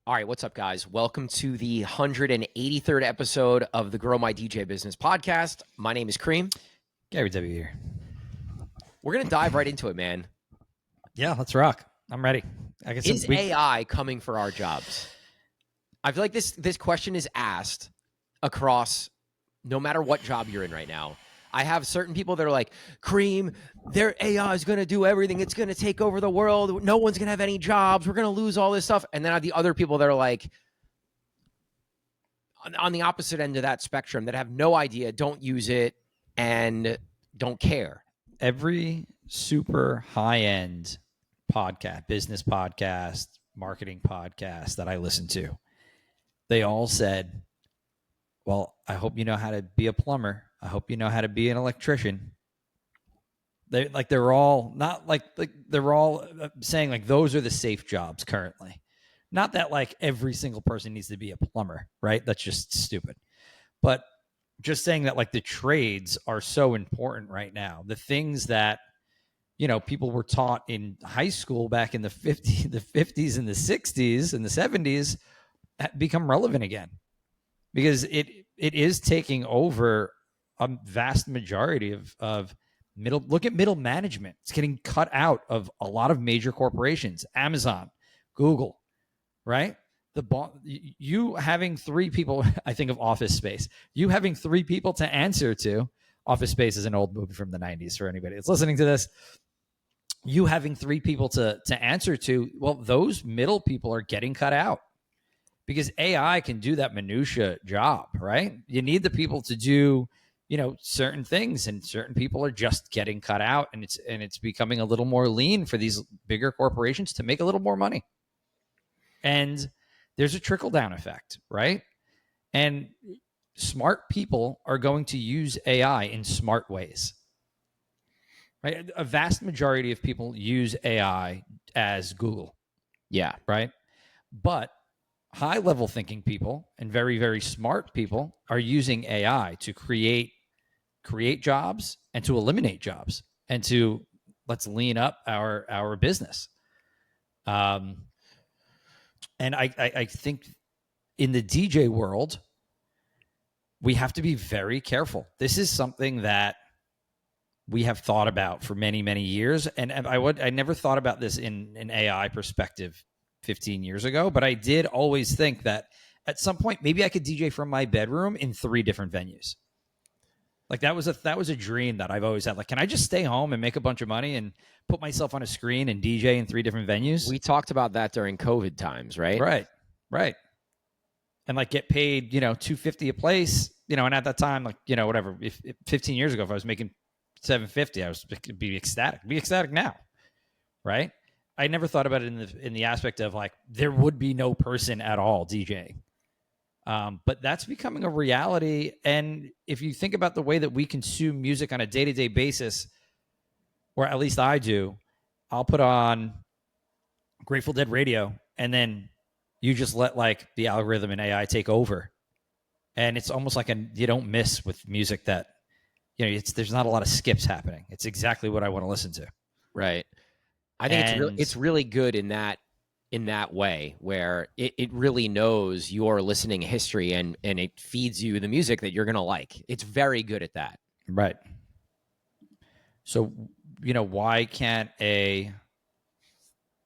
All right, what's up, guys? Welcome to the 183rd episode of the Grow My DJ Business podcast. My name is Cream. Gary W. here. We're going to dive right into it, man. Yeah, let's rock. I'm ready. I guess Is AI coming for our jobs? I feel like this question is asked across no matter what job you're in right now. I have certain people that are like, Cream, their AI is going to do everything. It's going to take over the world. No one's going to have any jobs. We're going to lose all this stuff. And then I have the other people that are like, on the opposite end of that spectrum, that have no idea, don't use it, and don't care. Every super high-end podcast, business podcast, marketing podcast that I listen to, they all said, well, I hope you know how to be a plumber. I hope you know how to be an electrician. They're all not like they're all saying like those are the safe jobs currently. Not that like every single person needs to be a plumber, right? That's just stupid. But just saying that like the trades are so important right now. The things that, you know, people were taught in high school back in the 50s and the 60s and the 70s become relevant again, because it is taking over a vast majority of middle. Look at middle management. It's getting cut out of a lot of major corporations, Amazon, Google, right? You having three people, I think of Office Space, you having three people to answer to. Office Space is an old movie from the 90s for anybody that's listening to this. You having three people to answer to, well, those middle people are getting cut out because AI can do that minutia job, right? You need the people to do, you know, certain things, and certain people are just getting cut out, and it's becoming a little more lean for these bigger corporations to make a little more money. And there's a trickle-down effect, right? And smart people are going to use AI in smart ways, right? A vast majority of people use AI as Google. Yeah. Right? But high-level thinking people and very, very smart people are using AI to create jobs and to eliminate jobs and to let's lean up our business. And I think in the DJ world, we have to be very careful. This is something that we have thought about for many, many years. And I never thought about this in an AI perspective 15 years ago, but I did always think that at some point, maybe I could DJ from my bedroom in 3 different venues. Like that was a dream that I've always had. Like, can I just stay home and make a bunch of money and put myself on a screen and DJ in 3 different venues? We talked about that during COVID times, right? Right. And like get paid, you know, $250 a place, you know, and at that time, like, you know, whatever, if 15 years ago, if I was making $750, I was be ecstatic. Be ecstatic now, right? I never thought about it in the aspect of like there would be no person at all DJing. But that's becoming a reality. And if you think about the way that we consume music on a day-to-day basis, or at least I do, I'll put on Grateful Dead radio, and then you just let like the algorithm and AI take over. And it's almost like you don't miss with music that, you know, there's not a lot of skips happening. It's exactly what I want to listen to. Right. I think it's really good in that way, where it really knows your listening history and it feeds you the music that you're going to like. It's very good at that. Right. So, you know, why can't a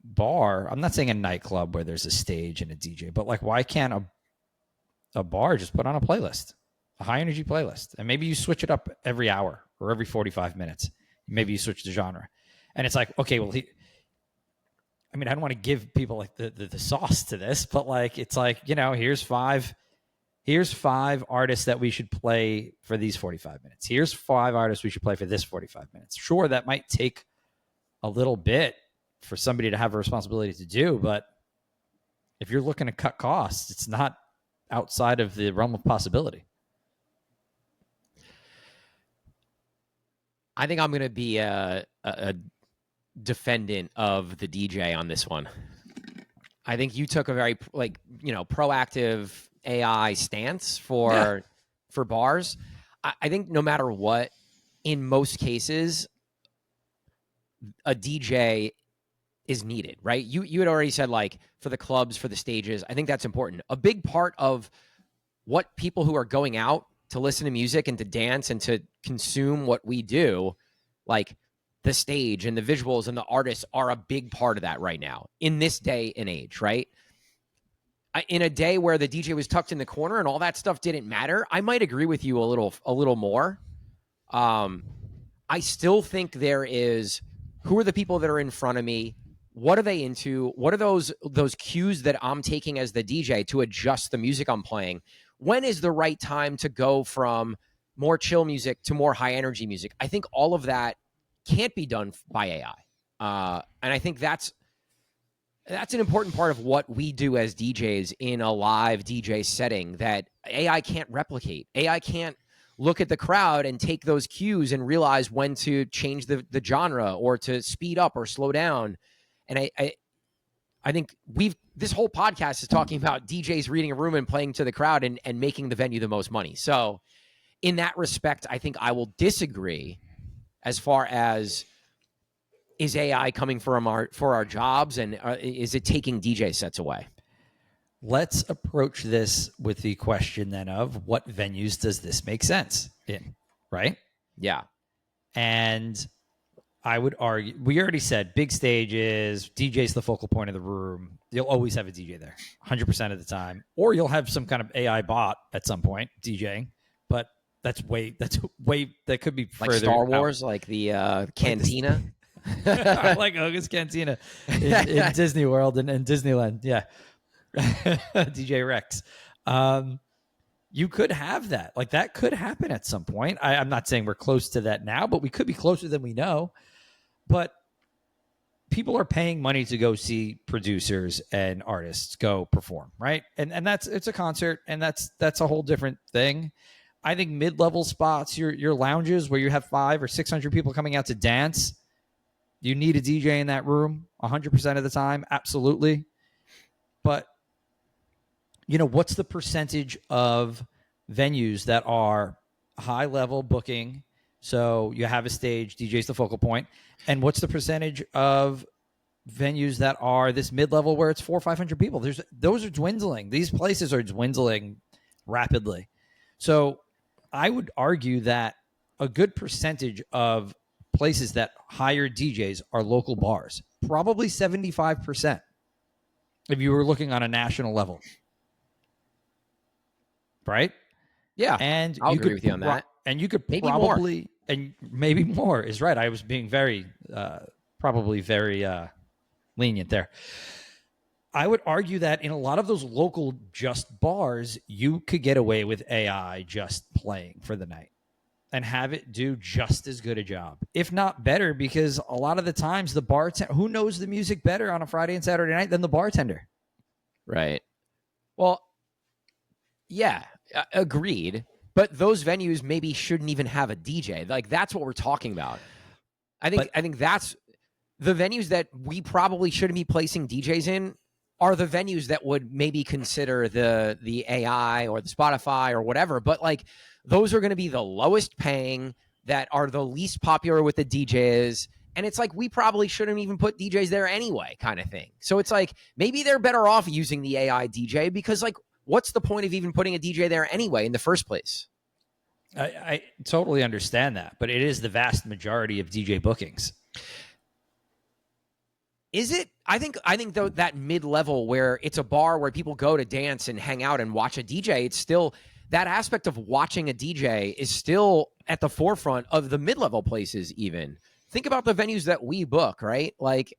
bar, I'm not saying a nightclub where there's a stage and a DJ, but like, why can't a bar just put on a playlist, a high energy playlist, and maybe you switch it up every hour or every 45 minutes. Maybe you switch the genre, and it's like, okay, well, I mean, I don't want to give people like the sauce to this, but like, it's like, you know, here's five artists that we should play for these 45 minutes. Here's 5 artists we should play for this 45 minutes. Sure, that might take a little bit for somebody to have a responsibility to do, but if you're looking to cut costs, it's not outside of the realm of possibility. I think I'm going to be a defendant of the DJ on this one. I think you took a very proactive AI stance for bars. I think no matter what, in most cases, a DJ is needed, right? You had already said, like, for the clubs, for the stages, I think that's important. A big part of what people who are going out to listen to music and to dance and to consume what we do, like the stage and the visuals and the artists, are a big part of that right now in this day and age, right? In a day where the DJ was tucked in the corner and all that stuff didn't matter, I might agree with you a little more. I still think there is, who are the people that are in front of me? What are they into? What are those cues that I'm taking as the DJ to adjust the music I'm playing? When is the right time to go from more chill music to more high energy music? I think all of that can't be done by AI. And I think that's an important part of what we do as DJs in a live DJ setting that AI can't replicate. AI can't look at the crowd and take those cues and realize when to change the genre or to speed up or slow down. And I think this whole podcast is talking about DJs reading a room and playing to the crowd and making the venue the most money. So in that respect, I think I will disagree as far as, is AI coming for our jobs, and is it taking DJ sets away? Let's approach this with the question then of what venues does this make sense in, right? Yeah. And I would argue, we already said big stages, DJ's the focal point of the room. You'll always have a DJ there 100% of the time, or you'll have some kind of AI bot at some point DJing, but that could be like further Star Wars, out. like the Cantina. I like Hogan's Cantina in Disney World and Disneyland. Yeah. DJ Rex. You could have that. Like, that could happen at some point. I'm not saying we're close to that now, but we could be closer than we know. But people are paying money to go see producers and artists go perform, right? And it's a concert, and that's a whole different thing. I think mid-level spots, your lounges where you have 500 or 600 people coming out to dance, you need a DJ in that room 100% of the time, absolutely. But what's the percentage of venues that are high-level booking? So you have a stage, DJ's the focal point. And what's the percentage of venues that are this mid-level where it's 400 or 500 people? Those are dwindling. These places are dwindling rapidly. So I would argue that a good percentage of places that hire DJs are local bars, probably 75%, if you were looking on a national level. Right? Yeah. And I'll agree with you on that. And you could maybe probably more. And maybe more is right. I was being very lenient there. I would argue that in a lot of those local just bars, you could get away with AI just playing for the night and have it do just as good a job, if not better, because a lot of the times the bartender, who knows the music better on a Friday and Saturday night than the bartender? Right. Well, yeah, agreed. But those venues maybe shouldn't even have a DJ. Like, that's what we're talking about. I think that's the venues that we probably shouldn't be placing DJs in are the venues that would maybe consider the AI or the Spotify or whatever. But like, those are going to be the lowest paying, that are the least popular with the DJs. And it's like, we probably shouldn't even put DJs there anyway, kind of thing. So it's like, maybe they're better off using the AI DJ, because like, what's the point of even putting a DJ there anyway in the first place? I totally understand that, but it is the vast majority of DJ bookings. Is it? I think though, that mid-level where it's a bar where people go to dance and hang out and watch a DJ, it's still, that aspect of watching a DJ is still at the forefront of the mid-level places even. Think about the venues that we book, right? Like,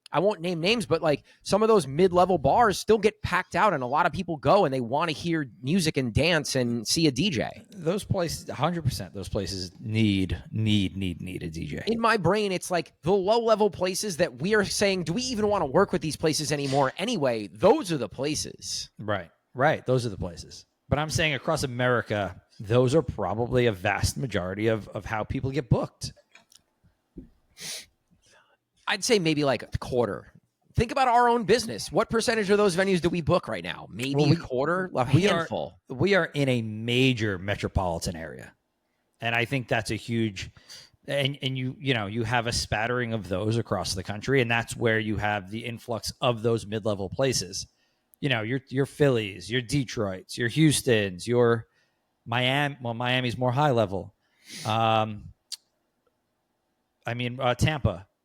I won't name names, but like, some of those mid-level bars still get packed out, and a lot of people go and they want to hear music and dance and see a DJ. Those places, 100%, those places need a DJ. In my brain, it's like the low-level places that we are saying, do we even want to work with these places anymore anyway? Those are the places. Right. Those are the places. But I'm saying across America, those are probably a vast majority of how people get booked. I'd say maybe like a quarter. Think about our own business. What percentage of those venues do we book right now? Maybe a quarter, a handful. We are in a major metropolitan area. And I think that's a huge and you have a spattering of those across the country, and that's where you have the influx of those mid-level places. Your Phillies, your Detroits, your Houstons, your Miami. Well, Miami's more high level. Tampa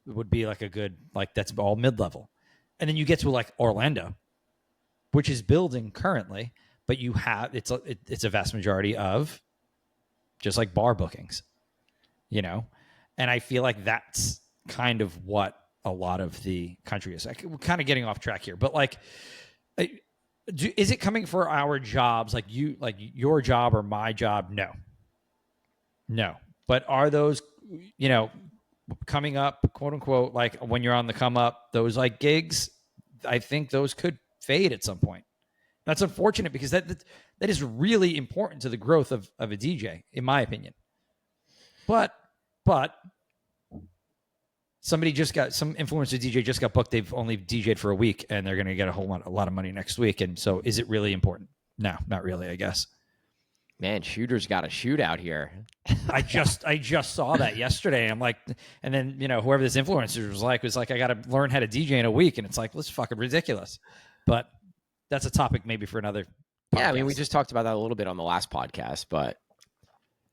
would be like a good, like, that's all mid-level. And then you get to like Orlando, which is building currently, but it's a vast majority of just like bar bookings, and I feel like that's kind of what a lot of the country is. We're kind of getting off track here, but like, is it coming for our jobs? Like your job or my job? No. But are those, coming up, quote unquote, like when you're on the come up, those like gigs, I think those could fade at some point. That's unfortunate because that is really important to the growth of a DJ, in my opinion. But some influencer DJ just got booked. They've only DJ'd for a week and they're going to get a lot of money next week. And so is it really important? No, not really, I guess. Man, shooters got a shoot out here. I just saw that yesterday. I'm like, and then, whoever this influencer was like, I got to learn how to DJ in a week. And it's like, that's fucking ridiculous. But that's a topic maybe for another podcast. Yeah, I mean, we just talked about that a little bit on the last podcast, but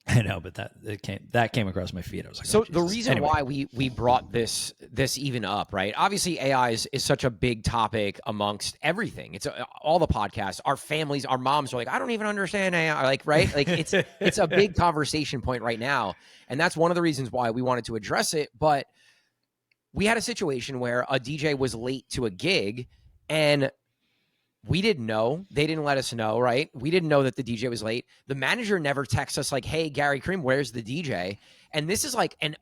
I know, but that came across my feed. I was like, so the reason why we brought this even up, right? Obviously, AI is such a big topic amongst everything. It's all the podcasts. Our families, our moms are like, I don't even understand AI. Like, right? Like it's a big conversation point right now, and that's one of the reasons why we wanted to address it. But we had a situation where a DJ was late to a gig, and we didn't know. They didn't let us know, right? We didn't know that the DJ was late. The manager never texts us like, hey, Gary Cream, where's the DJ? And this is like an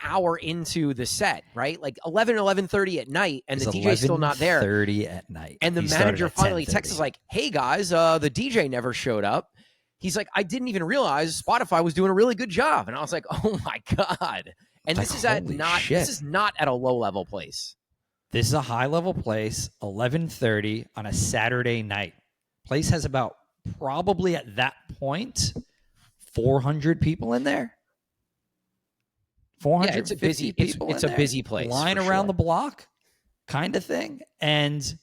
hour into the set, right? Like 11:30 at night, and the DJ's still not there. 11:30 at night. And the manager finally texts us like, hey, guys, the DJ never showed up. He's like, I didn't even realize Spotify was doing a really good job. And I was like, oh, my God. And this is not at a low-level place. This is a high-level place, 11:30 on a Saturday night. Place has about, probably at that point, 400 people in there. 450 it's a busy people. It's a busy place. Line around the block, kind of thing. And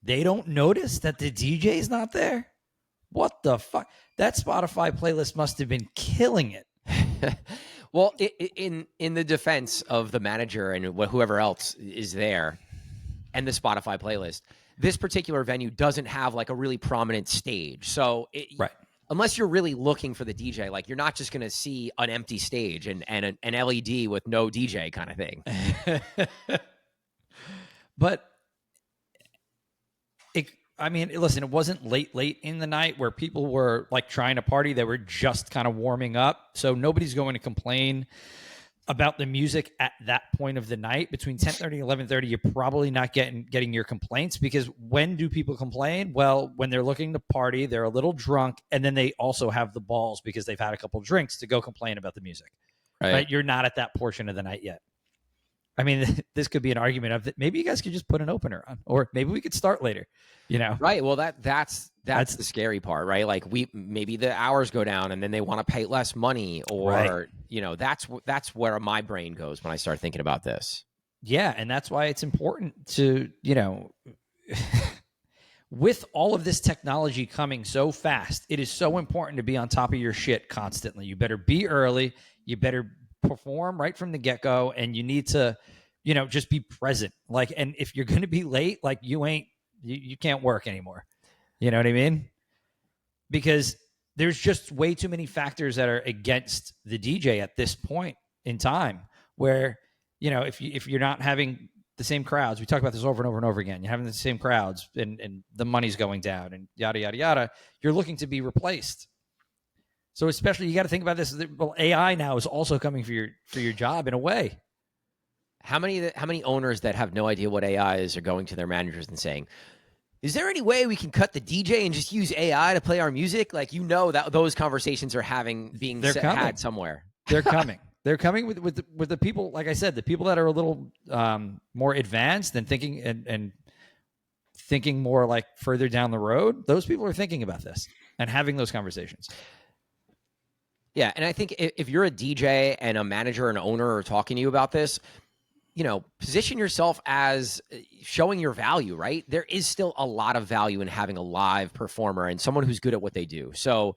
they don't notice that the DJ's not there. What the fuck? That Spotify playlist must have been killing it. Well, in the defense of the manager and whoever else is there and the Spotify playlist, this particular venue doesn't have like a really prominent stage. So right. Unless you're really looking for the DJ, like you're not just going to see an empty stage and an LED with no DJ kind of thing. But listen, it wasn't late in the night where people were like trying to party. They were just kind of warming up. So nobody's going to complain about the music at that point of the night. Between 10:30 and 11:30, you're probably not getting your complaints, because when do people complain? Well, when they're looking to party, they're a little drunk, and then they also have the balls because they've had a couple drinks to go complain about the music. Right? You're not at that portion of the night yet. I mean, this could be an argument of that. Maybe you guys could just put an opener on, or maybe we could start later, Right. Well, that's the scary part, right? Like maybe the hours go down and then they want to pay less money, or, right. That's where my brain goes when I start thinking about this. Yeah. And that's why it's important to, with all of this technology coming so fast, it is so important to be on top of your shit constantly. You better be early. You better perform right from the get-go, and you need to just be present. Like, and if you're going to be late, like you can't work anymore. You know what I mean? Because there's just way too many factors that are against the DJ at this point in time, where if you're not having the same crowds, we talk about this over and over and over again, you're having the same crowds, and the money's going down, and yada yada yada, you're looking to be replaced. So especially, you got to think about this. Well, AI now is also coming for your job in a way. How many owners that have no idea what AI is are going to their managers and saying, "Is there any way we can cut the DJ and just use AI to play our music?" Like, that those conversations are had somewhere. They're coming. They're coming with the people. Like I said, the people that are a little more advanced and thinking and thinking more like further down the road. Those people are thinking about this and having those conversations. Yeah, and I think if you're a DJ and a manager and owner are talking to you about this, position yourself as showing your value, right? There is still a lot of value in having a live performer and someone who's good at what they do. So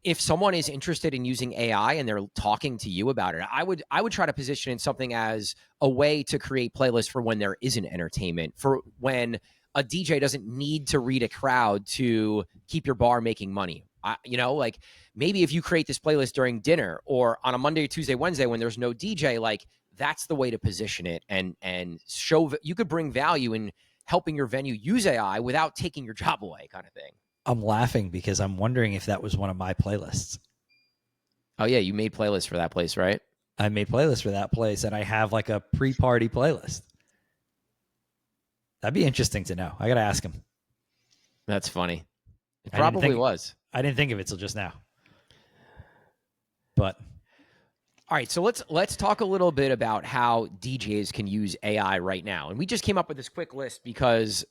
if someone is interested in using AI and they're talking to you about it, I would try to position in something as a way to create playlists for when there isn't entertainment, for when a DJ doesn't need to read a crowd to keep your bar making money. Like maybe if you create this playlist during dinner or on a Monday, Tuesday, Wednesday when there's no DJ, like that's the way to position it and show that you could bring value in helping your venue use AI without taking your job away, kind of thing. I'm laughing because I'm wondering if that was one of my playlists. Oh yeah, you made playlists for that place, right? I made playlists for that place, and I have like a pre-party playlist. That'd be interesting to know. I got to ask him. That's funny. It probably was. I didn't think of it till just now. But all right, so let's talk a little bit about how DJs can use AI right now. And we just came up with this quick list because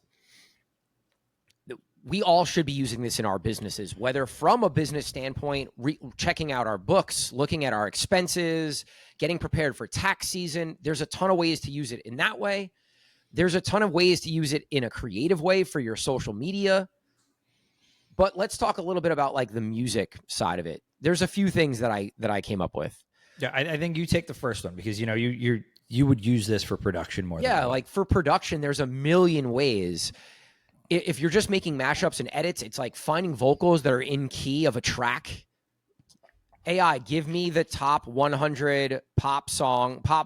we all should be using this in our businesses, whether from a business standpoint, checking out our books, looking at our expenses, getting prepared for tax season. There's a ton of ways to use it in that way. There's a ton of ways to use it in a creative way for your social media. But let's talk a little bit about like the music side of it. There's a few things that I came up with. Yeah, I think you take the first one because you would use this for production more. Yeah, like for production, there's a million ways. If you're just making mashups and edits, it's like finding vocals that are in key of a track. AI, give me the top 100 pop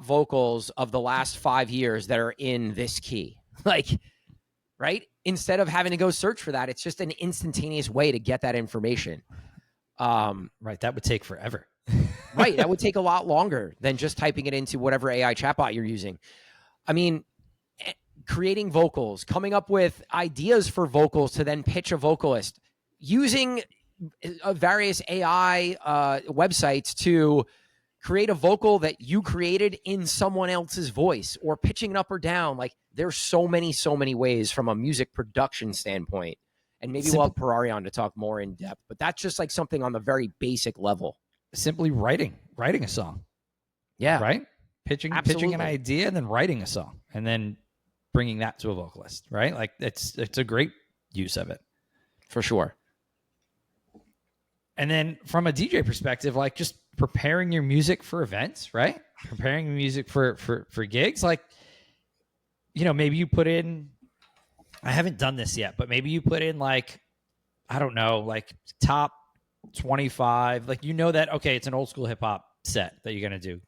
vocals of the last 5 years that are in this key. Like, right? Instead of having to go search for that, it's just an instantaneous way to get that information. Right. That would take forever. Right. That would take a lot longer than just typing it into whatever AI chatbot you're using. I mean, creating vocals, coming up with ideas for vocals to then pitch a vocalist, using various AI websites to create a vocal that you created in someone else's voice or pitching it up or down. Like there's so many ways from a music production standpoint. And maybe we'll have Parari on to talk more in depth, but that's just like something on the very basic level. Simply writing a song. Yeah. Right? Pitching an idea and then writing a song and then bringing that to a vocalist, right? Like it's a great use of it. For sure. And then from a DJ perspective, like just preparing your music for events, right? Preparing music for gigs. Like, maybe you put in, I haven't done this yet, but maybe you put in like, I don't know, like top 25, like, that, okay, it's an old school hip hop set that you're going to do.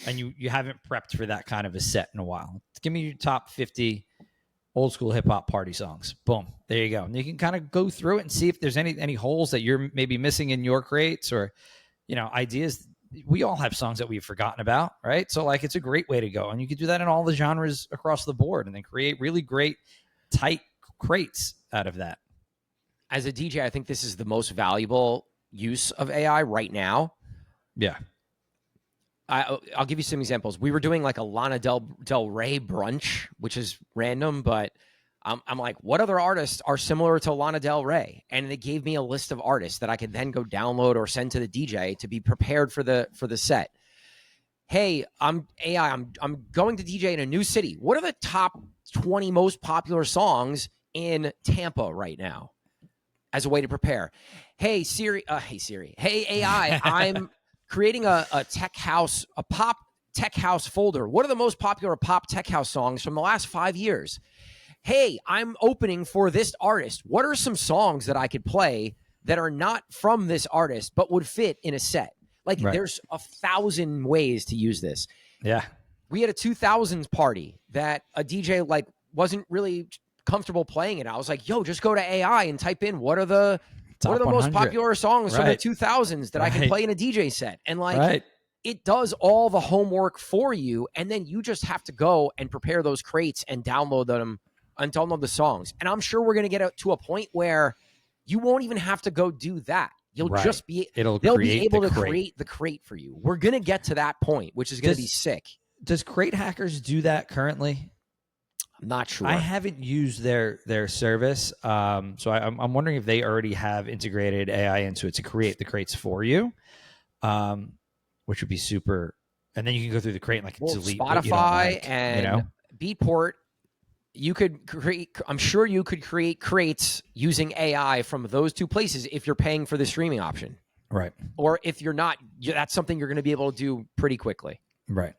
And you haven't prepped for that kind of a set in a while. Give me your top 50 old school hip hop party songs. Boom. There you go. And you can kind of go through it and see if there's any holes that you're maybe missing in your crates or, ideas. We all have songs that we've forgotten about, right? So like, it's a great way to go. And you can do that in all the genres across the board and then create really great tight crates out of that. As a DJ, I think this is the most valuable use of AI right now. Yeah. I'll give you some examples. We were doing like a Lana Del Rey brunch, which is random, but I'm like, what other artists are similar to Lana Del Rey? And they gave me a list of artists that I could then go download or send to the DJ to be prepared for the set. Hey, I'm going to DJ in a new city. What are the top 20 most popular songs in Tampa right now? As a way to prepare. Hey Siri. Hey AI, I'm creating a pop tech house folder. What are the most popular pop tech house songs from the last 5 years? Hey, I'm opening for this artist. What are some songs that I could play that are not from this artist, but would fit in a set? Like There's 1,000 ways to use this. Yeah. We had a 2000s party that a DJ like wasn't really comfortable playing it. I was like, yo, just go to AI and type in what are the most popular songs from the 2000s that I can play in a DJ set. And like, it does all the homework for you. And then you just have to go and prepare those crates and download them and download the songs. And I'm sure we're going to get to a point where you won't even have to go do that. You'll just be, they'll be able to create the crate for you. We're going to get to that point, which is going to be sick. Does Crate Hackers do that currently? I'm not sure. I haven't used their service, so I'm wondering if they already have integrated AI into it to create the crates for you. which would be super. And then you can go through the crate and like delete Spotify what you don't like, and Beatport, you could create, I'm sure you could create crates using AI from those two places if you're paying for the streaming option. Right. Or if you're not, that's something you're going to be able to do pretty quickly. Right.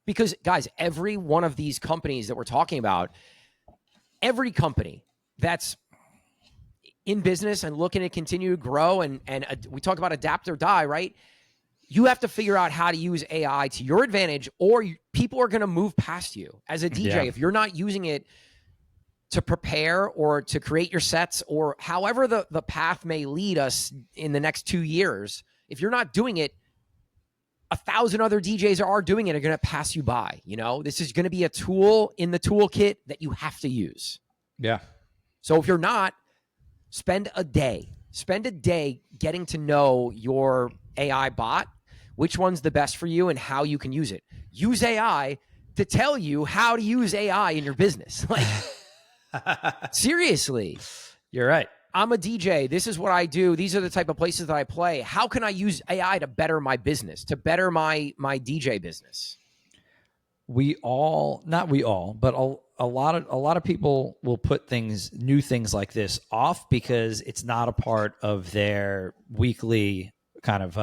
Because, guys, every one of these companies that we're talking about, every company that's in business and looking to continue to grow, and we talk about adapt or die, right? You have to figure out how to use AI to your advantage, or people are going to move past you as a DJ. Yeah. If you're not using it to prepare or to create your sets, or however the path may lead us in the next 2 years, if you're not doing it, 1,000 other DJs are doing it, are going to pass you by. You know, this is going to be a tool in the toolkit that you have to use. Yeah. So if you're not, spend a day getting to know your AI bot, which one's the best for you and how you can use it. Use AI to tell you how to use AI in your business. Like, seriously. You're right. I'm a DJ. This is what I do. These are the type of places that I play. How can I use AI to better my business, to better my DJ business? Not we all, but a lot of people will put new things like this off because it's not a part of their weekly kind of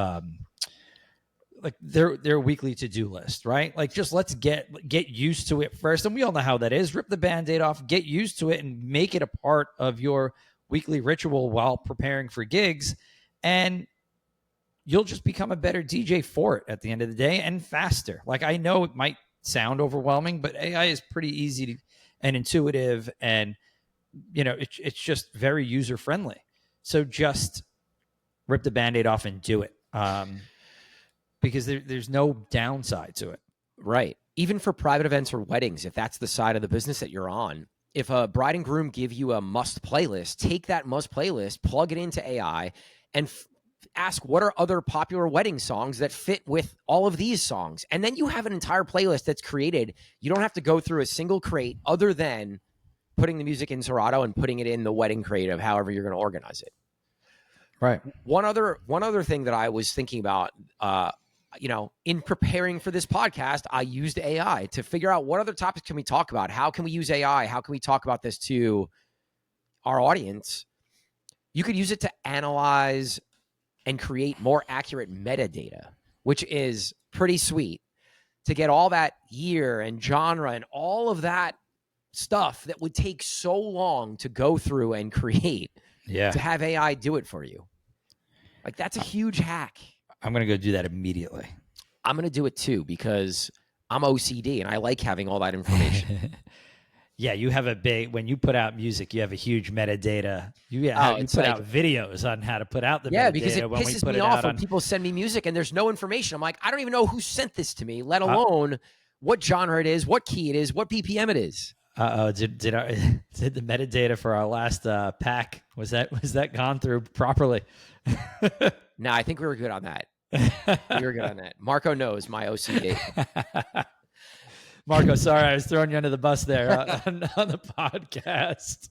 like their weekly to-do list, right? Like, just let's get used to it first. And we all know how that is. Rip the Band-Aid off, get used to it, and make it a part of your weekly ritual while preparing for gigs. And you'll just become a better DJ for it at the end of the day, and faster. Like, I know it might sound overwhelming, but AI is pretty easy and intuitive, and it's just very user friendly. So just rip the Band-Aid off and do it. Because there's no downside to it. Right. Even for private events or weddings, if that's the side of the business that you're on, if a bride and groom give you a must playlist, take that must playlist, plug it into AI, and ask what are other popular wedding songs that fit with all of these songs. And then you have an entire playlist that's created. You don't have to go through a single crate other than putting the music in Serato and putting it in the wedding crate of however you're going to organize it. Right. One other thing that I was thinking about, in preparing for this podcast, I used AI to figure out what other topics can we talk about? How can we use AI? How can we talk about this to our audience? You could use it to analyze and create more accurate metadata, which is pretty sweet, to get all that year and genre and all of that stuff that would take so long to go through and create. Yeah. To have AI do it for you. Like, that's a huge hack. I'm going to go do that immediately. I'm going to do it too, because I'm OCD and I like having all that information. Yeah, you have when you put out music, you have a huge metadata. You put out videos on how to put out the metadata. Because it pisses me off when people send me music and there's no information. I'm like, I don't even know who sent this to me, let alone what genre it is, what key it is, what BPM it is. Did the metadata for our last pack, was that gone through properly? No, I think we were good on that. We were good on that. Marco knows my OCD. Marco, sorry, I was throwing you under the bus there on the podcast.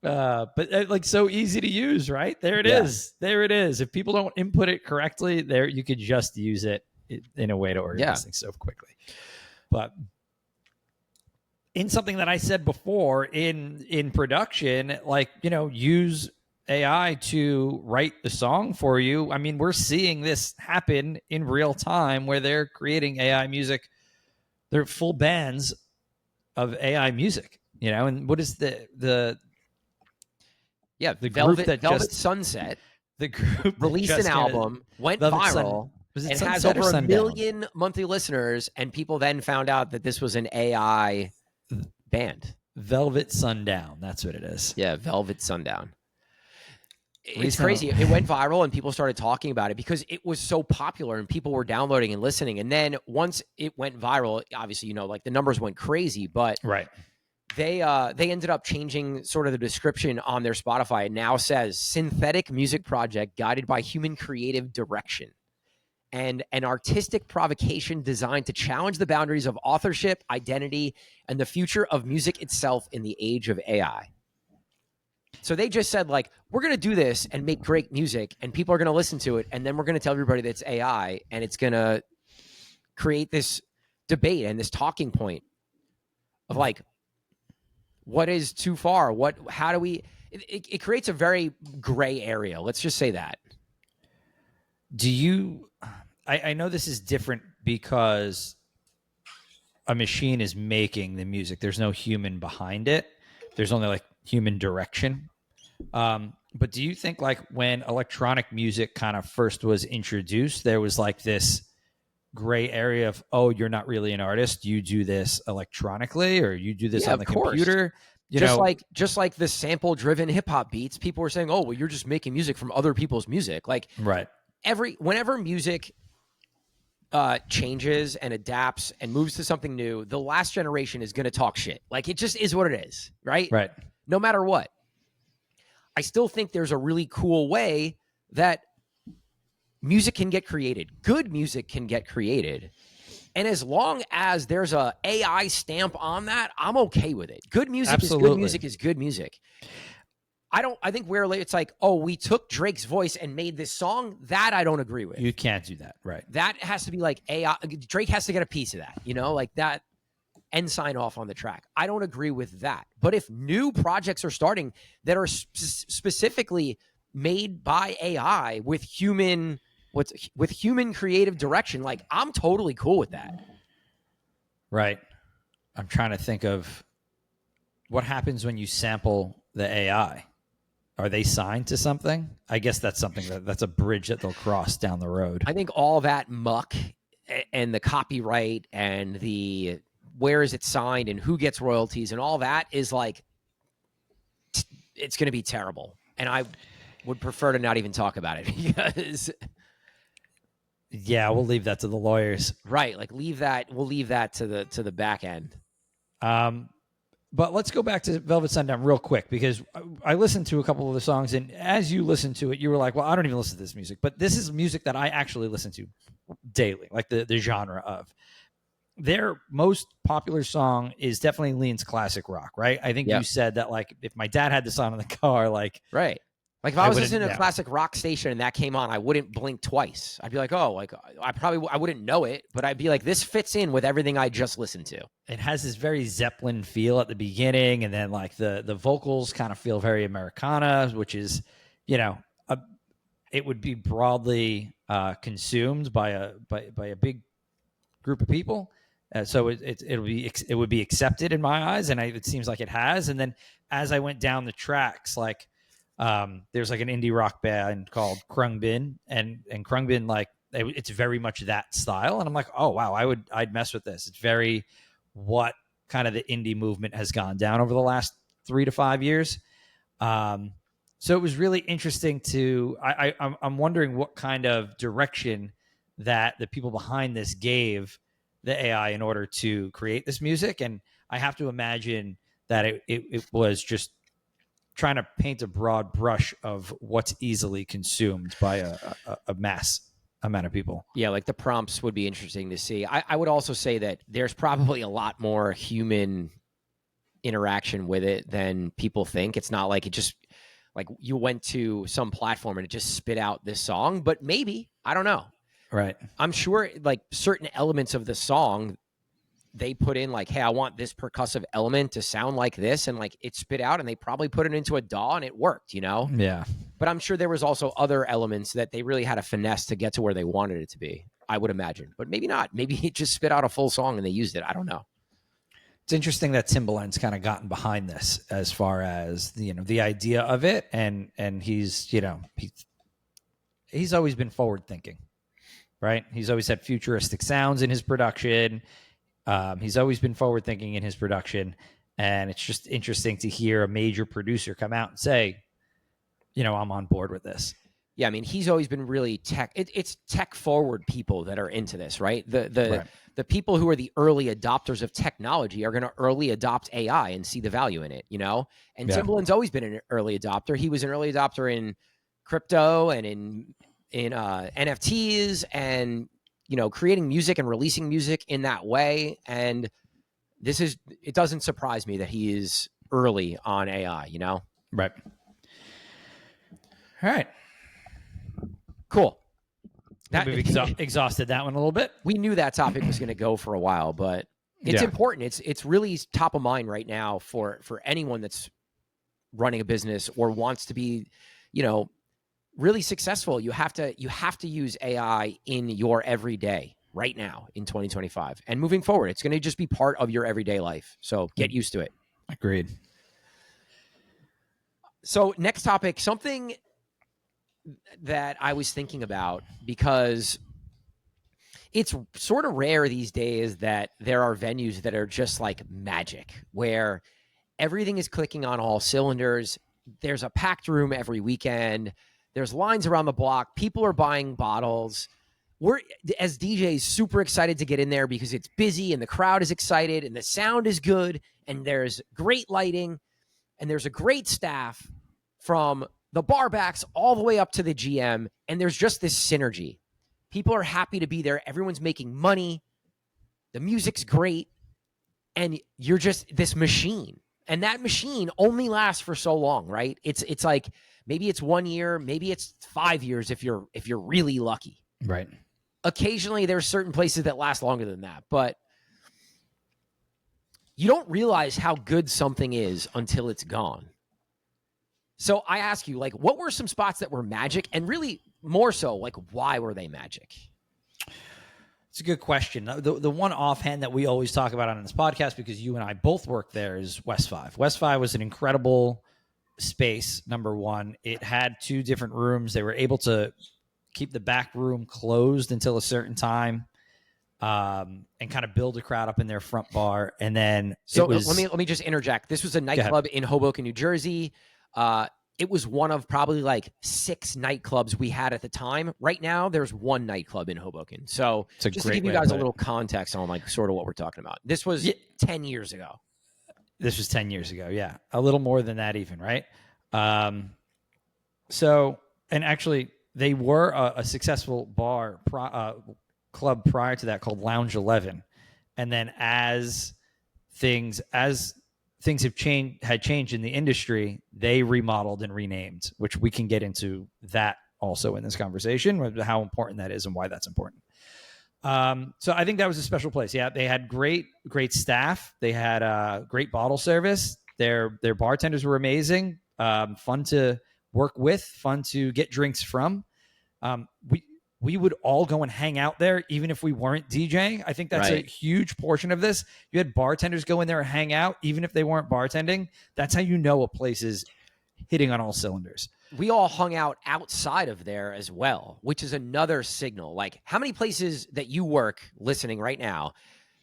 But like, so easy to use, right? There it is. There it is. If people don't input it correctly, there you could just use it in a way to organize things so quickly. But in something that I said before in production, like, use AI to write the song for you. I mean, we're seeing this happen in real time where they're creating AI music. They're full bands of AI music, and what is the Velvet Sunset, the group released an album, went viral, and has over 1 million monthly listeners, and people then found out that this was an AI band. Velvet Sundown, that's what it is. Yeah, Velvet Sundown. It's crazy. It went viral and people started talking about it because it was so popular and people were downloading and listening. And then once it went viral, obviously, like the numbers went crazy, but right. They ended up changing sort of the description on their Spotify. It now says synthetic music project guided by human creative direction and an artistic provocation designed to challenge the boundaries of authorship, identity, and the future of music itself in the age of AI. So they just said, like, we're going to do this and make great music, and people are going to listen to it, and then we're going to tell everybody that it's AI, and it's going to create this debate and this talking point of like, what is too far? How do we? It creates a very gray area. Let's just say that. Do you? I know this is different because a machine is making the music. There's no human behind it. There's only like human direction. But do you think like when electronic music kind of first was introduced, there was like this gray area of, oh, you're not really an artist. You do this electronically, or you do this on the computer. Just like the sample driven hip hop beats, people were saying, oh, well, you're just making music from other people's music. Like right. Whenever music changes and adapts and moves to something new, the last generation is going to talk shit. Like, it just is what it is, right? Right. No matter what. I still think there's a really cool way that music can get created. Good music can get created. And as long as there's a AI stamp on that, I'm okay with it. Good music Absolutely. is good music is good music. I think where it's like, oh, we took Drake's voice and made this song, that I don't agree with. You can't do that, right? That has to be like AI. Drake has to get a piece of that, like that, and sign off on the track. I don't agree with that. But if new projects are starting that are specifically made by AI with human creative direction, like, I'm totally cool with that. Right. I'm trying to think of what happens when you sample the AI. Are they signed to something? I guess that's something that's a bridge that they'll cross down the road. I think all that muck and the copyright and the where is it signed and who gets royalties and all that is like, it's going to be terrible. And I would prefer to not even talk about it because... Yeah, we'll leave that to the lawyers. Right. Like, we'll leave that to the back end. But let's go back to Velvet Sundown real quick, because I listened to a couple of the songs, and as you listened to it, you were like, well, I don't even listen to this music. But this is music that I actually listen to daily, like the genre of. Their most popular song is definitely leans classic rock, right? I think you said that, like, if my dad had this on in the car, like... Right. Like, if I was listening to a classic rock station and that came on, I wouldn't blink twice. I'd be like, oh, like, I wouldn't know it, but I'd be like, this fits in with everything I just listened to. It has this very Zeppelin feel at the beginning, and then like the vocals kind of feel very Americana, which is, it would be broadly consumed by a big group of people. So it would be accepted in my eyes, and it seems like it has. And then as I went down the tracks, like, there's like an indie rock band called Krungbin, and Krungbin, like, it's very much that style. And I'm like, oh wow, I'd mess with this. It's very what kind of the indie movement has gone down over the last 3 to 5 years. So it was really interesting to, I'm wondering what kind of direction that the people behind this gave the AI in order to create this music. And I have to imagine that it was just trying to paint a broad brush of what's easily consumed by a mass amount of people. Yeah, like the prompts would be interesting to see. I would also say that there's probably a lot more human interaction with it than people think. It's not like it just, like, you went to some platform and it just spit out this song, but maybe, I don't know. Right. I'm sure, like, certain elements of the song, they put in, like, hey, I want this percussive element to sound like this, and like it spit out, and they probably put it into a DAW and it worked, Yeah. But I'm sure there was also other elements that they really had a finesse to get to where they wanted it to be, I would imagine. But maybe not. Maybe it just spit out a full song and they used it. I don't know. It's interesting that Timbaland's kind of gotten behind this as far as the idea of it, and he's he's always been forward thinking, right? He's always had futuristic sounds in his production. He's always been forward thinking in his production, and it's just interesting to hear a major producer come out and say, I'm on board with this. Yeah, I mean, he's always been really tech. It's tech forward people that are into this, right? The people who are the early adopters of technology are going to early adopt AI and see the value in it, And Timbaland's always been an early adopter. He was an early adopter in crypto and in NFTs and creating music and releasing music in that way. And it doesn't surprise me that he is early on AI. Right. All right. Cool. We've exhausted that one a little bit. We knew that topic was going to go for a while, but it's important. It's really top of mind right now for anyone that's running a business or wants to be, really successful. You have to use AI in your everyday right now in 2025 and moving forward. It's going to just be part of your everyday life. So get used to it. Agreed. So next topic, something that I was thinking about, because it's sort of rare these days that there are venues that are just like magic, where everything is clicking on all cylinders. There's a packed room every weekend. There's lines around the block. People are buying bottles. We're, as DJs, super excited to get in there because it's busy and the crowd is excited and the sound is good and there's great lighting and there's a great staff from the bar backs all the way up to the GM, and there's just this synergy. People are happy to be there. Everyone's making money. The music's great. And you're just this machine. And that machine only lasts for so long, right? It's like maybe it's 1 year, maybe it's 5 years if you're really lucky. Right. Occasionally there's certain places that last longer than that, but you don't realize how good something is until it's gone. So I ask you, like, what were some spots that were magic, and really more so, like, why were they magic? It's a good question. The one offhand that we always talk about on this podcast, because you and I both work there, is West 5. West 5 was an incredible space, number one. It had 2 different rooms. They were able to keep the back room closed until a certain time, and kind of build a crowd up in their front bar. And then let me just interject. This was a nightclub in Hoboken, New Jersey. It was one of probably like 6 nightclubs we had at the time. Right now, there's 1 nightclub in Hoboken. So just to give you guys a little context on like sort of what we're talking about. This was 10 years ago. This was 10 years ago. Yeah. A little more than that even, right? So, and actually they were a successful club prior to that called Lounge 11. And then as things had changed in the industry, they remodeled and renamed, which we can get into that also in this conversation, how important that is and why that's important. So I think that was a special place. Yeah, they had great staff. They had great bottle service. Their bartenders were amazing, fun to work with, fun to get drinks from. We would all go and hang out there, even if we weren't DJing. I think that's a huge portion of this. You had bartenders go in there and hang out, even if they weren't bartending. That's how you know a place is hitting on all cylinders. We all hung out outside of there as well, which is another signal. Like, how many places that you work listening right now,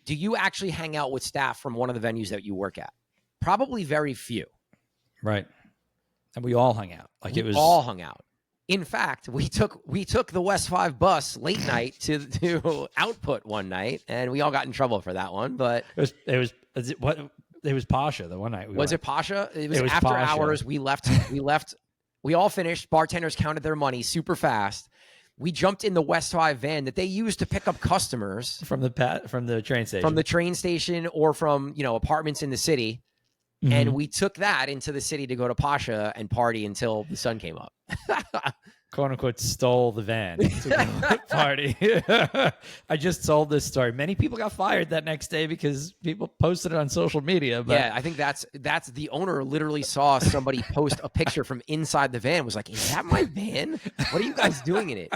do you actually hang out with staff from one of the venues that you work at? Probably very few. Right. And we all hung out. All hung out. In fact, we took the West 5 bus late night to Output one night, and we all got in trouble for that one. But it was Pasha the one night. It Pasha? It was after Pasha. Hours. We left. We all finished. Bartenders counted their money super fast. We jumped in the West 5 van that they used to pick up customers from the train station, or from apartments in the city. Mm-hmm. And we took that into the city to go to Pasha and party until the sun came up. "Quote unquote," stole the van to party. I just told this story. Many people got fired that next day because people posted it on social media. But yeah, I think that's the owner literally saw somebody post a picture from inside the van. Was like, "Is that my van? What are you guys doing in it?"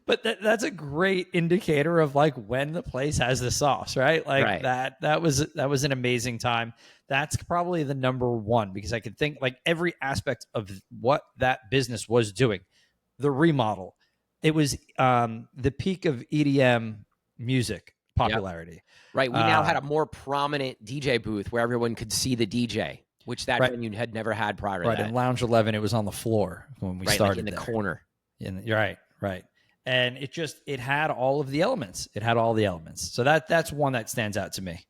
But that's a great indicator of like when the place has the sauce, right? Like that was an amazing time. That's probably the number one, because I could think like every aspect of what that business was doing. The remodel, it was the peak of EDM music popularity. Yep. Right. We now had a more prominent DJ booth where everyone could see the DJ, which that venue had never had prior to that. Right. In Lounge 11, it was on the floor when we started, like in the corner. You're right. And it had all of the elements. It had all the elements. So that's one that stands out to me.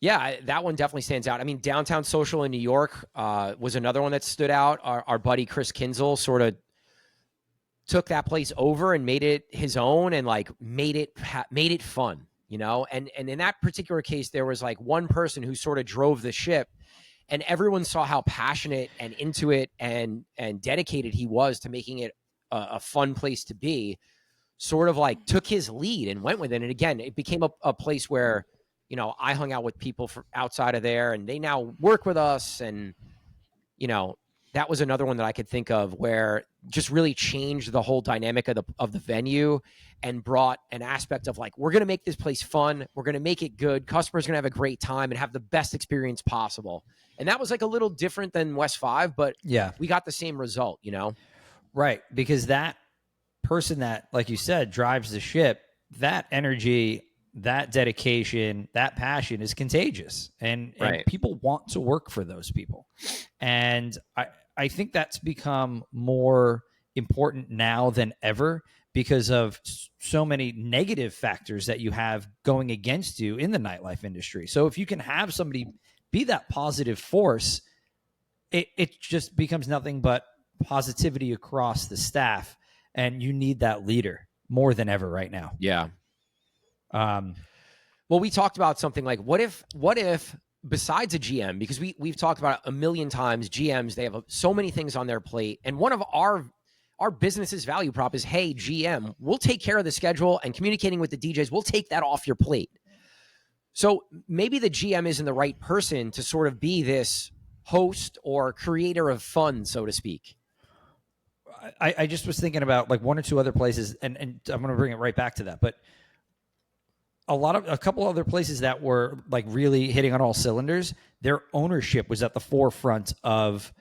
Yeah, that one definitely stands out. I mean, Downtown Social in New York was another one that stood out. Our buddy Chris Kinzel sort of took that place over and made it his own, and like made it fun, And in that particular case, there was like one person who sort of drove the ship, and everyone saw how passionate and into it and dedicated he was to making it a fun place to be, sort of like took his lead and went with it. And again, it became a place where, you know, I hung out with people from outside of there, and they now work with us. And, you know, that was another one that I could think of where just really changed the whole dynamic of the venue and brought an aspect of like, we're going to make this place fun. We're going to make it good. Customers are going to have a great time and have the best experience possible. And that was like a little different than West 5, but Yeah. we got the same result, you know? Right. Because that person that, like you said, drives the ship, that energy, that dedication, that passion is contagious. And people want to work for those people. And I think that's become more important now than ever because of so many negative factors that you have going against you in the nightlife industry. So if you can have somebody be that positive force, it just becomes nothing but positivity across the staff. And you need that leader more than ever right now. Yeah. Well, we talked about something like, what if besides a GM, because we've talked about it a million times, GMs, they have so many things on their plate. And one of our business's value prop is, hey, GM, we'll take care of the schedule and communicating with the DJs. We'll take that off your plate. So maybe the GM isn't the right person to sort of be this host or creator of fun, so to speak. I just was thinking about like one or two other places, and I'm going to bring it right back to that. But a couple other places that were like really hitting on all cylinders, their ownership was at the forefront of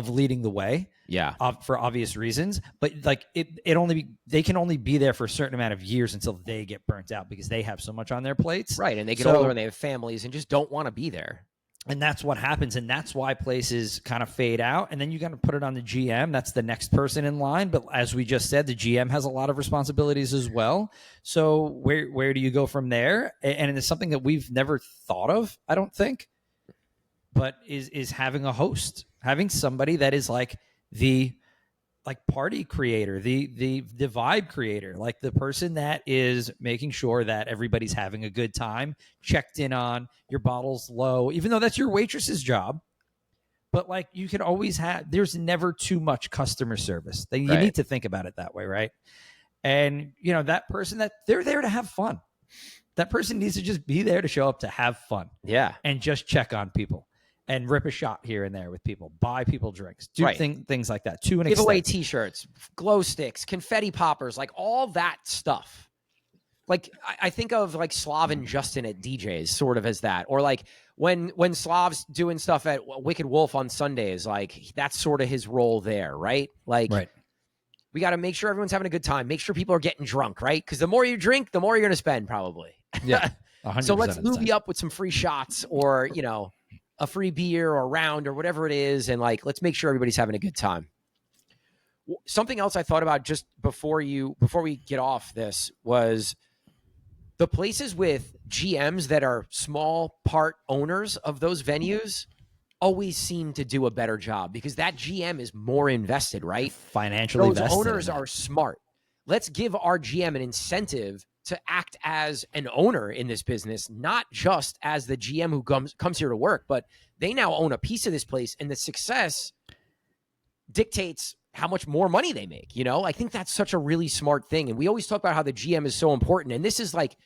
leading the way. Yeah. For obvious reasons, but like they can only be there for a certain amount of years until they get burnt out because they have so much on their plates. Right. And they get older and they have families and just don't want to be there. And that's what happens. And that's why places kind of fade out. And then you got to put it on the GM. That's the next person in line. But as we just said, the GM has a lot of responsibilities as well. So where do you go from there? And it's something that we've never thought of, I don't think, but is having a host, having somebody that is like the party creator, the vibe creator, like the person that is making sure that everybody's having a good time, checked in on, your bottle's low, even though that's your waitress's job. But like you can always there's never too much customer service. You need to think about it that way, right? And you know, that person that they're there to have fun. That person needs to just be there to show up to have fun. Yeah. And just check on people. And rip a shot here and there with people, buy people drinks, do things like that. To an extent. Give away T-shirts, glow sticks, confetti poppers, like all that stuff. Like I think of like Slav and Justin at DJs sort of as that. Or like when Slav's doing stuff at Wicked Wolf on Sundays, like that's sort of his role there, right? Like we got to make sure everyone's having a good time. Make sure people are getting drunk, right? Because the more you drink, the more you're going to spend probably. Yeah. So let's lube you up with some free shots or, you know, a free beer or a round or whatever it is. And like, let's make sure everybody's having a good time. Something else I thought about just before we get off this was the places with GMs that are small part owners of those venues always seem to do a better job because that GM is more invested, right? Financially those owners are smart. Let's give our GM an incentive to act as an owner in this business, not just as the GM who comes here to work, but they now own a piece of this place, and the success dictates how much more money they make. You know, I think that's such a really smart thing. And we always talk about how the GM is so important. And this is like,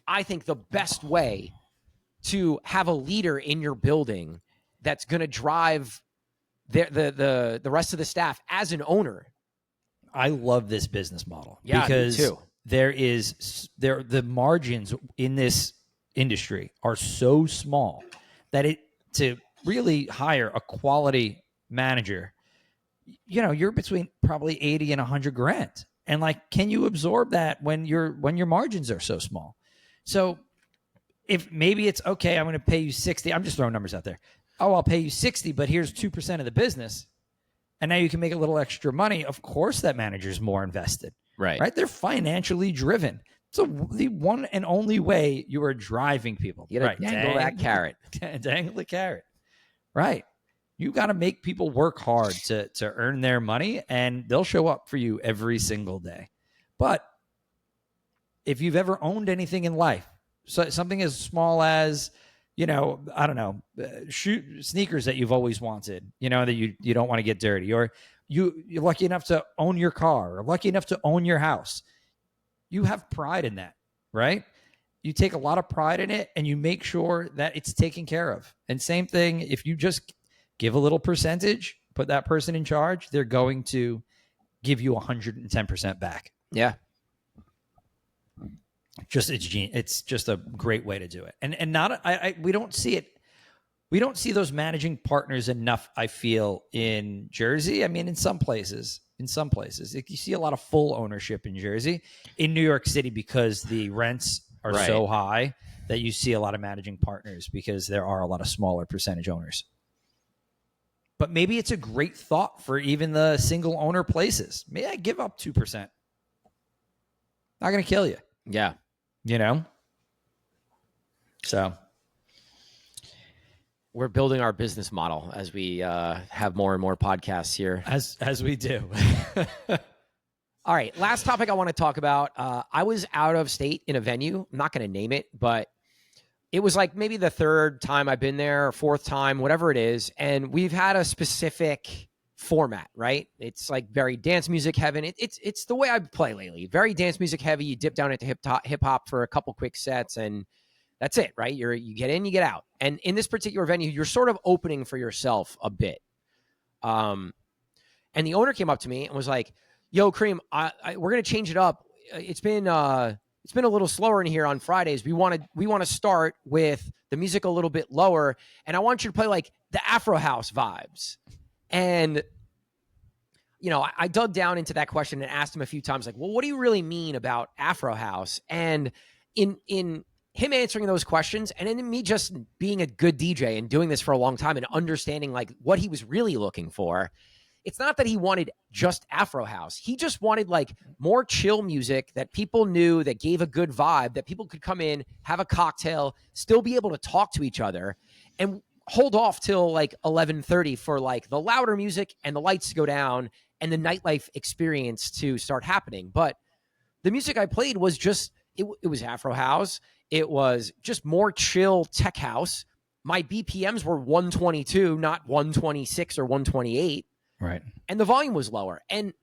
I think the best way to have a leader in your building that's going to drive the rest of the staff as an owner. I love this business model because me too. The margins in this industry are so small that to really hire a quality manager, you know, you're between probably 80 and 100 grand. And like, can you absorb that when your margins are so small? So if maybe it's okay, I'm going to pay you 60. I'm just throwing numbers out there. Oh, I'll pay you 60, but here's 2% of the business. And now you can make a little extra money. Of course, that manager's more invested. Right. They're financially driven. So the one and only way you are driving people. You got to dangle that carrot. Dangle the carrot. Right. You got to make people work hard to earn their money, and they'll show up for you every single day. But if you've ever owned anything in life, so something as small as, I don't know, sneakers that you've always wanted, that you don't want to get dirty, or you're lucky enough to own your car, or lucky enough to own your house. You have pride in that, right? You take a lot of pride in it, and you make sure that it's taken care of. And same thing, if you just give a little percentage, put that person in charge, they're going to give you 110% back. Yeah. It's just a great way to do it. And not, we don't see it. We don't see those managing partners enough, I feel, in Jersey. I mean, in some places, like, you see a lot of full ownership in Jersey. In New York City, because the rents are so high, that you see a lot of managing partners, because there are a lot of smaller percentage owners. But maybe it's a great thought for even the single owner places. May I give up 2%? Not going to kill you. Yeah. So we're building our business model as we have more and more podcasts here. As we do. All right. Last topic I want to talk about. I was out of state in a venue. I'm not going to name it, but it was like maybe the third time I've been there, or fourth time, whatever it is. And we've had a specific format, right? It's like very dance music heavy. It's the way I play lately. Very dance music heavy. You dip down into hip hop for a couple quick sets, and that's it, right? You get in, you get out. And in this particular venue, you're sort of opening for yourself a bit. And the owner came up to me and was like, "Yo, Kareem, we're gonna change it up. It's been a little slower in here on Fridays. We want to start with the music a little bit lower, and I want you to play like the Afro house vibes." And, I dug down into that question and asked him a few times, like, well, what do you really mean about Afro house? And in him answering those questions, and in me just being a good DJ and doing this for a long time and understanding like what he was really looking for, it's not that he wanted just Afro house. He just wanted like more chill music that people knew, that gave a good vibe, that people could come in, have a cocktail, still be able to talk to each other, and hold off till like 11:30 for like the louder music and the lights to go down and the nightlife experience to start happening. But the music I played was just, it was Afro house. It was just more chill tech house. My BPMs were 122, not 126 or 128. Right. And the volume was lower. And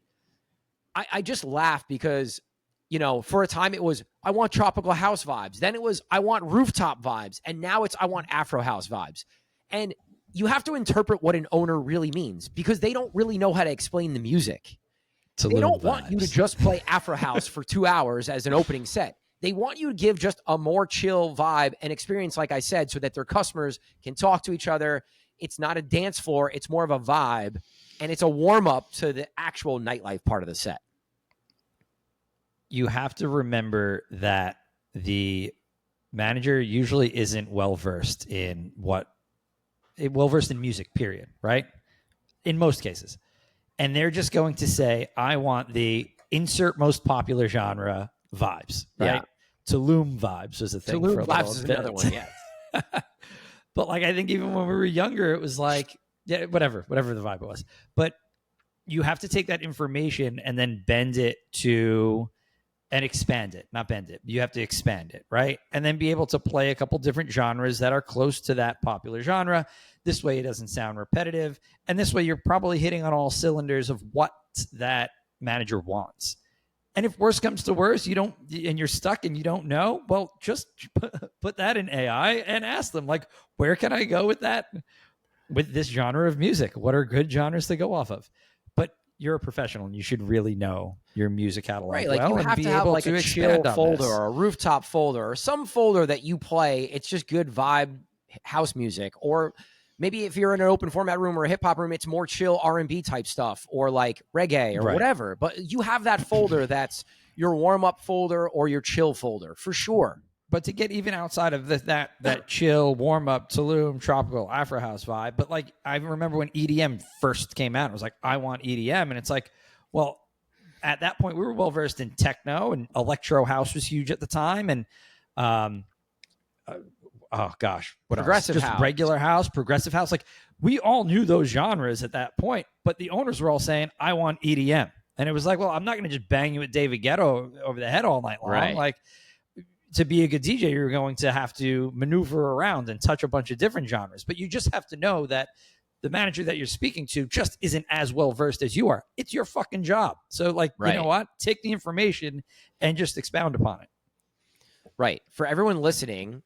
I just laughed because, for a time it was, I want tropical house vibes. Then it was, I want rooftop vibes. And now it's, I want Afro house vibes. And you have to interpret what an owner really means, because they don't really know how to explain the music. They don't want you to just play Afro house for 2 hours as an opening set. They want you to give just a more chill vibe and experience, like I said, so that their customers can talk to each other. It's not a dance floor. It's more of a vibe. And it's a warm-up to the actual nightlife part of the set. You have to remember that the manager usually isn't well-versed in music, period, right? In most cases. And they're just going to say, I want the insert most popular genre vibes, right? Yeah. Tulum vibes was a thing. Tulum for a vibes is another one, yeah. But like, I think even when we were younger, it was like, yeah, whatever the vibe was. But you have to take that information and then bend it and expand it, not bend it. You have to expand it, right? And then be able to play a couple different genres that are close to that popular genre. This way it doesn't sound repetitive. And this way you're probably hitting on all cylinders of what that manager wants. And if worse comes to worse, and you're stuck and you don't know, well, just put that in AI and ask them, like, where can I go with that? With this genre of music, what are good genres to go off of? But you're a professional and you should really know your music catalog, right? Like, you have to have like a chill folder or a rooftop folder or some folder that you play. It's just good vibe house music. Or maybe if you're in an open format room or a hip hop room, it's more chill R&B type stuff or like reggae or whatever. But you have that folder that's your warm up folder or your chill folder for sure. But to get even outside of that chill, warm-up, Tulum, tropical, Afro house vibe. But like, I remember when EDM first came out, it was like, I want EDM. And it's like, well, at that point, we were well-versed in techno, and electro house was huge at the time. And, Progressive just house. Regular house, progressive house. Like, we all knew those genres at that point. But the owners were all saying, I want EDM. And it was like, well, I'm not going to just bang you with David Guetta over the head all night long. Right. Like, to be a good DJ, you're going to have to maneuver around and touch a bunch of different genres. But you just have to know that the manager that you're speaking to just isn't as well versed as you are. It's your fucking job. So, like, you know what? Take the information and just expound upon it. Right. For everyone listening,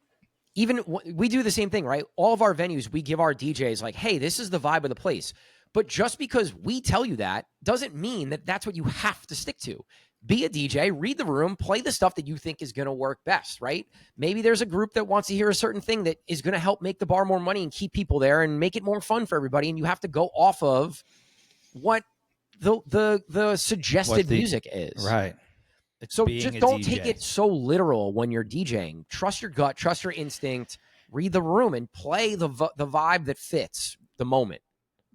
even we do the same thing, right? All of our venues, we give our DJs like, hey, this is the vibe of the place. But just because we tell you that doesn't mean that that's what you have to stick to. Be a DJ, read the room, play the stuff that you think is going to work best, right? Maybe there's a group that wants to hear a certain thing that is going to help make the bar more money and keep people there and make it more fun for everybody. And you have to go off of what the suggested music is. Right. So just don't take it so literal when you're DJing. Trust your gut, trust your instinct, read the room, and play the vibe that fits the moment.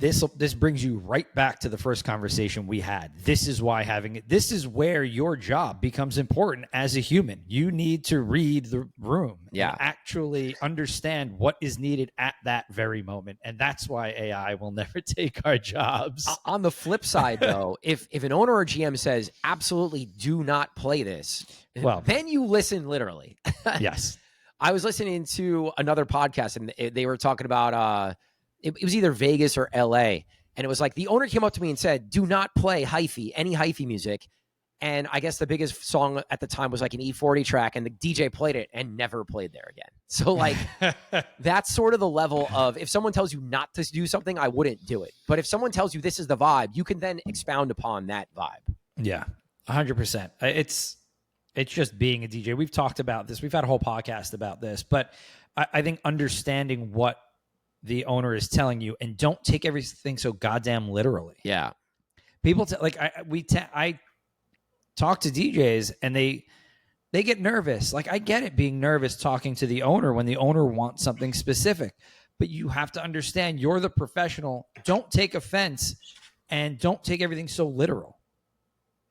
This brings you right back to the first conversation we had. This is where your job becomes important as a human. You need to read the room and actually understand what is needed at that very moment. And that's why AI will never take our jobs. On the flip side, though, if an owner or GM says, absolutely do not play this, well, then you listen literally. Yes. I was listening to another podcast and they were talking about it was either Vegas or LA. And it was like the owner came up to me and said, do not play hyphy, any hyphy music. And I guess the biggest song at the time was like an E40 track, and the DJ played it and never played there again. So like that's sort of the level of, if someone tells you not to do something, I wouldn't do it. But if someone tells you this is the vibe, you can then expound upon that vibe. Yeah, 100%. It's just being a DJ. We've talked about this. We've had a whole podcast about this, but I think understanding what the owner is telling you, and don't take everything so goddamn literally. Yeah. People I talk to DJs and they get nervous. Like, I get it being nervous talking to the owner when the owner wants something specific, but you have to understand you're the professional. Don't take offense and don't take everything so literal,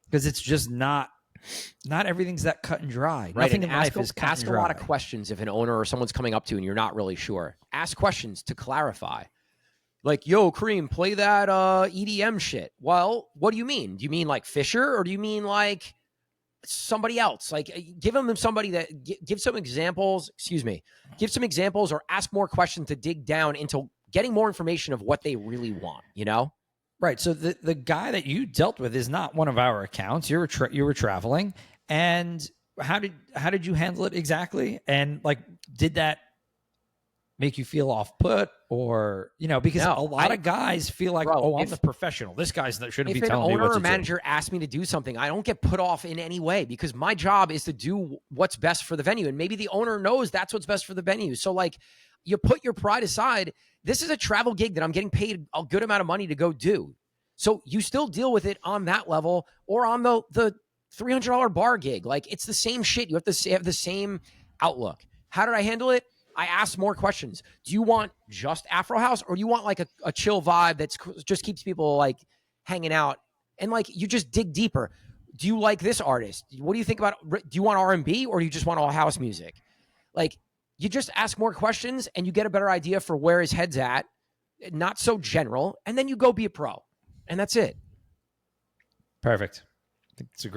because it's just not everything's that cut and dry. Right. Nothing in life is cut and dry. Ask a lot of questions if an owner or someone's coming up to you and you're not really sure. Ask questions to clarify. Like, yo, Kareem, play that EDM shit. Well, what do you mean? Do you mean like Fisher, or do you mean like somebody else? Like, give them somebody that give some examples. Excuse me. Give some examples, or ask more questions to dig down into getting more information of what they really want. You know. Right. So the guy that you dealt with is not one of our accounts. You were traveling, and how did you handle it exactly? And like, did that make you feel off put, or because a lot of guys feel like, I'm the professional. This guy's shouldn't be telling me what to do. If an owner or manager asks me to do something, I don't get put off in any way, because my job is to do what's best for the venue, and maybe the owner knows that's what's best for the venue. So like, you put your pride aside. This is a travel gig that I'm getting paid a good amount of money to go do. So you still deal with it on that level, or on the $300 bar gig. Like, it's the same shit. You have to have the same outlook. How did I handle it? I asked more questions. Do you want just Afro House, or do you want like a chill vibe that's just keeps people like hanging out? And like, you just dig deeper. Do you like this artist? What do you think about? Do you want R&B, or do you just want all house music? Like, you just ask more questions and you get a better idea for where his head's at. Not so general. And then you go be a pro. And that's it. Perfect. I think it's a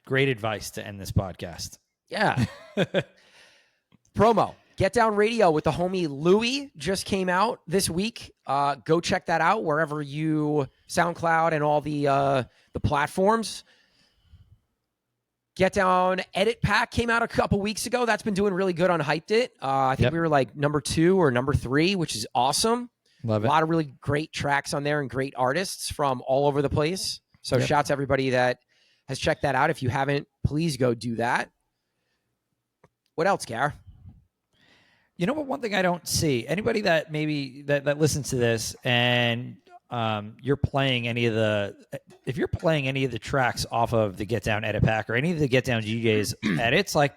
great advice to end this podcast. Yeah. Promo. Get Down Radio with the homie Louie just came out this week. Go check that out wherever you SoundCloud and all the platforms. Get Down Edit Pack came out a couple weeks ago. That's been doing really good on Hyped It. I think we were like number 2 or number 3, which is awesome. Love it. A lot of really great tracks on there and great artists from all over the place. So shout to everybody that has checked that out. If you haven't, please go do that. What else, Gar? You know what? One thing I don't see, anybody that maybe that listens to this and you're playing if you're playing any of the tracks off of the Get Down Edit Pack or any of the Get Down DJs edits, like,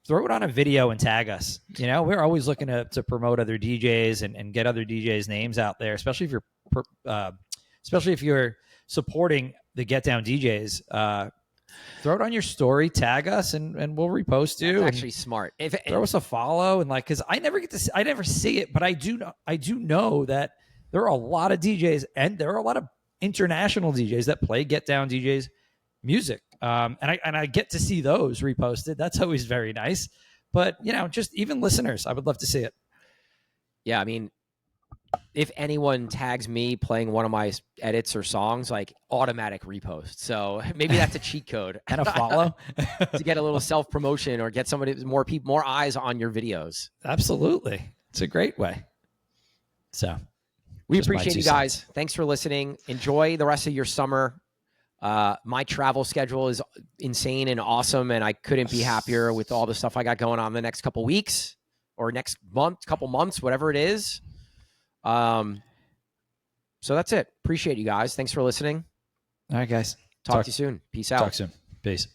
throw it on a video and tag us. We're always looking to promote other DJs and get other DJs' names out there, especially if you're supporting the Get Down DJs. Throw it on your story, tag us, and we'll repost you. That's actually smart. Throw us a follow, and like, because I never see it, but I do know that there are a lot of DJs, and there are a lot of international DJs that play Get Down DJs music. And I get to see those reposted. That's always very nice. But, just even listeners, I would love to see it. Yeah, I mean, if anyone tags me playing one of my edits or songs, like automatic repost. So maybe that's a cheat code And a follow to get a little self promotion or get somebody more eyes on your videos. Absolutely. It's a great way. So we appreciate you guys. Cents. Thanks for listening. Enjoy the rest of your summer. My travel schedule is insane and awesome, and I couldn't be happier with all the stuff I got going on the next couple weeks or next month, couple months, whatever it is. So that's it. Appreciate you guys. Thanks for listening. All right, guys. Talk to you soon. Peace out. Talk soon. Peace.